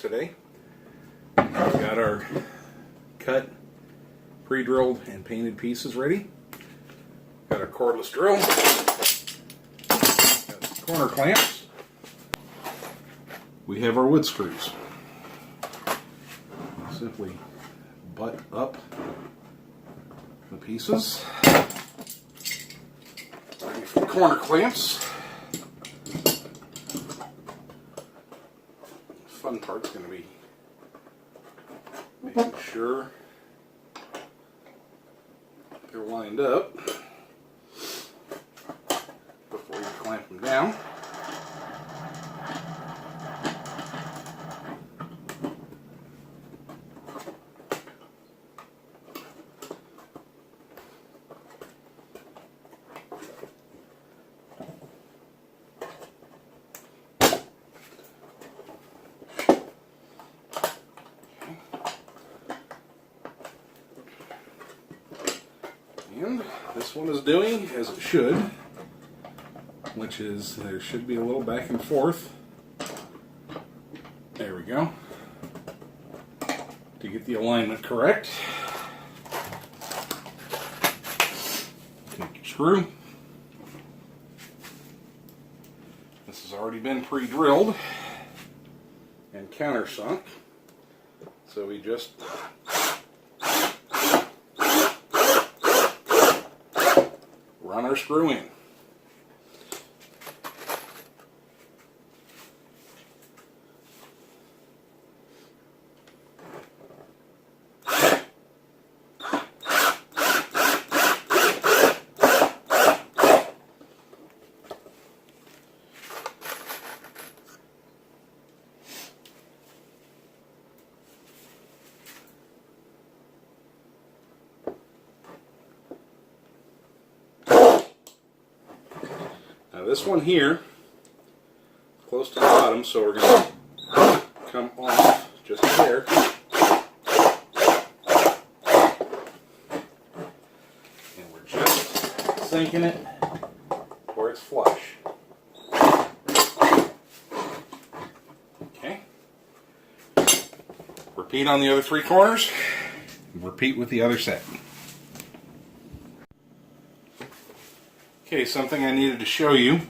today. We've got our cut, pre-drilled, and painted pieces ready. Got our cordless drill. Got corner clamps. We have our wood screws. Simply butt up the pieces. Ready for the corner clamps. The fun part's going to be making sure they're lined up before you clamp them down. And this one is doing as it should, which is there should be a little back and forth. There we go. To get the alignment correct. Take your screw. This has already been pre-drilled and countersunk, so we just run our screw in. Now this one here, close to the bottom, so we're going to come off just there. And we're just sinking it where it's flush. Okay. Repeat on the other three corners. Repeat with the other set. Okay, something I needed to show you.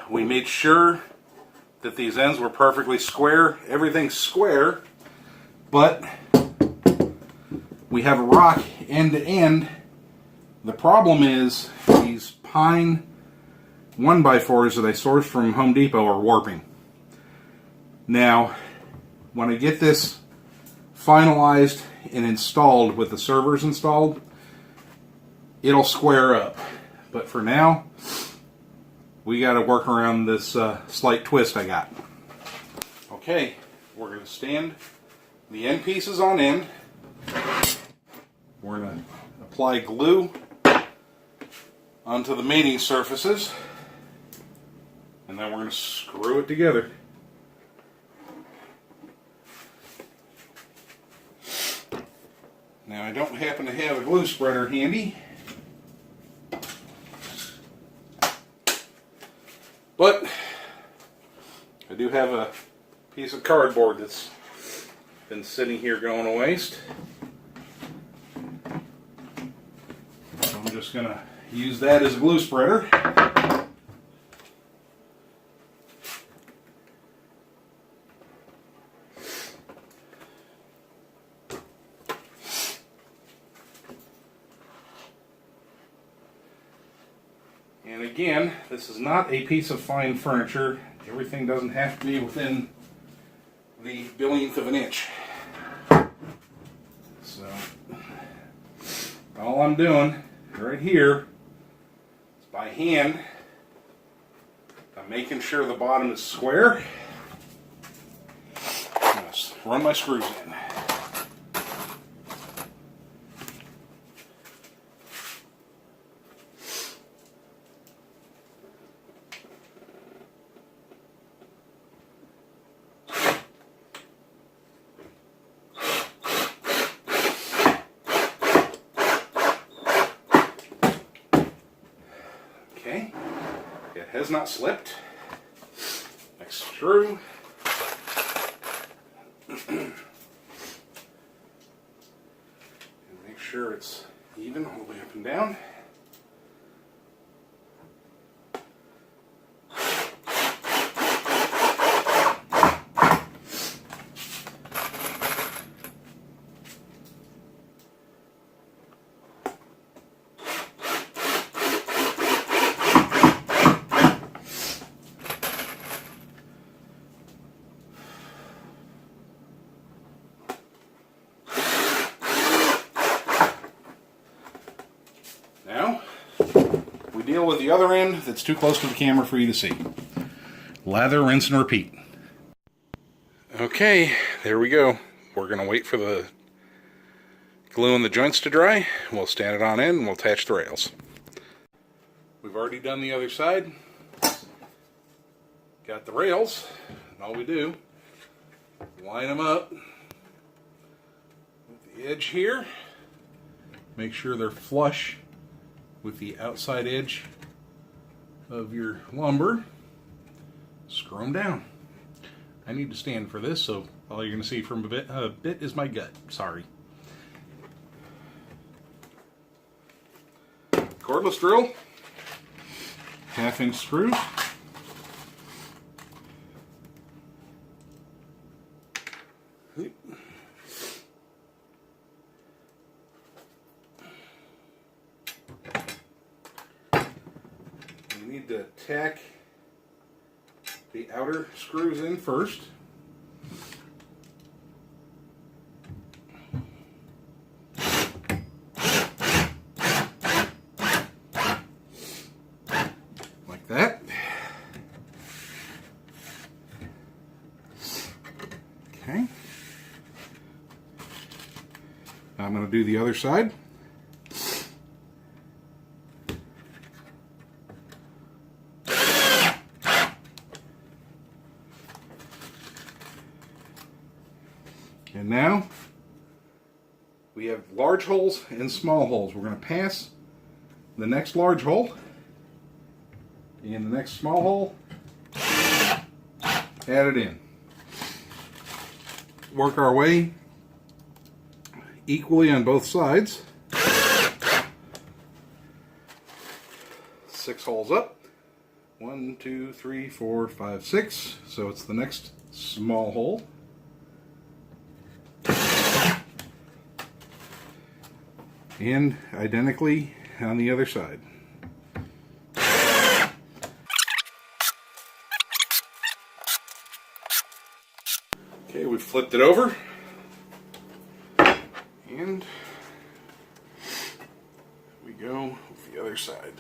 We made sure that these ends were perfectly square. Everything's square, but we have a rock end to end. The problem is these pine 1x4s that I sourced from Home Depot are warping. Now, when I get this finalized and installed with the servers installed, it'll square up. But for now, we got to work around this slight twist I got. Okay, we're going to stand the end pieces on end. We're going to apply glue onto the mating surfaces, and then we're going to screw it together. Now, I don't happen to have a glue spreader handy, but I do have a piece of cardboard that's been sitting here going to waste. So I'm just going to use that as a glue spreader. And again, this is not a piece of fine furniture. Everything doesn't have to be within the billionth of an inch. So, all I'm doing right here is by hand, I'm making sure the bottom is square. Just run my screws in. Okay, it has not slipped. Next screw. sure it's even all the way up and down. Now, we deal with the other end that's too close to the camera for you to see. Lather, rinse, and repeat. Okay, there we go. We're going to wait for the glue in the joints to dry. We'll stand it on end and we'll attach the rails. We've already done the other side. Got the rails, and all we do, line them up with the edge here. Make sure they're flush with the outside edge of your lumber. Screw them down. I need to stand for this, so all you're going to see from a bit is my gut. Sorry. Cordless drill, 1/2-inch screws. You need to tack the outer screws in first. Like that. Okay. Now I'm going to do the other side. And now we have large holes and small holes. We're going to pass the next large hole and the next small hole, add it in. Work our way equally on both sides. 6 holes up. 1, 2, 3, 4, 5, 6. So it's the next small hole. And identically on the other side. Okay, we've flipped it over. And we go with the other side.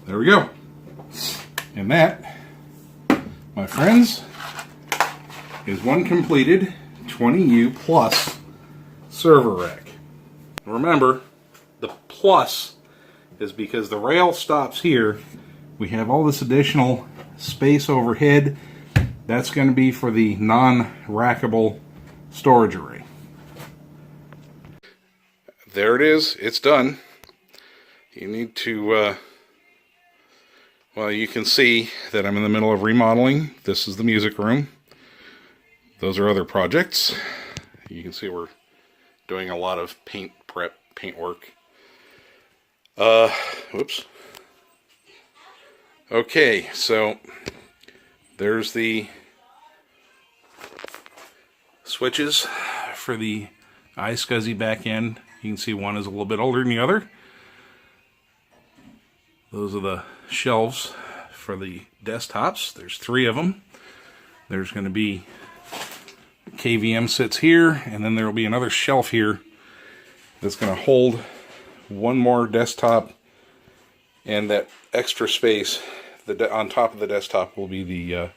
There we go. And that, my friends, is one completed 20U Plus server rack. Remember, the plus is because the rail stops here. We have all this additional space overhead. That's going to be for the non-rackable storage array. There it is. It's done. You need to... well, you can see that I'm in the middle of remodeling. This is the music room. Those are other projects. You can see we're doing a lot of paint prep, paint work. Whoops. Okay, so there's the switches for the iSCSI back end. You can see one is a little bit older than the other. Those are the shelves for the desktops. There's 3 of them. There's going to be KVM sits here, and then there will be another shelf here that's going to hold one more desktop, and that extra space on top of the desktop will be the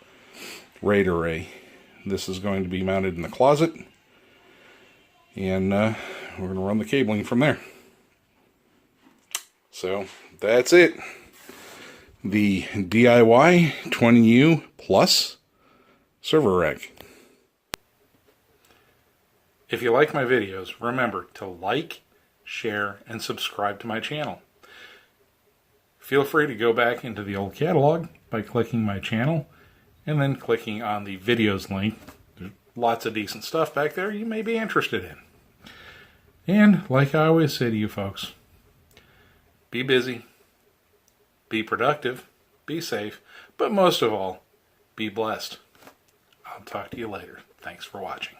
RAID array. This is going to be mounted in the closet, and we're going to run the cabling from there. So that's it. The DIY 20U Plus server rack. If you like my videos, remember to like, share, and subscribe to my channel. Feel free to go back into the old catalog by clicking my channel and then clicking on the videos link. There's lots of decent stuff back there you may be interested in. And like I always say to you folks, be busy, be productive, be safe, but most of all, be blessed. I'll talk to you later. Thanks for watching.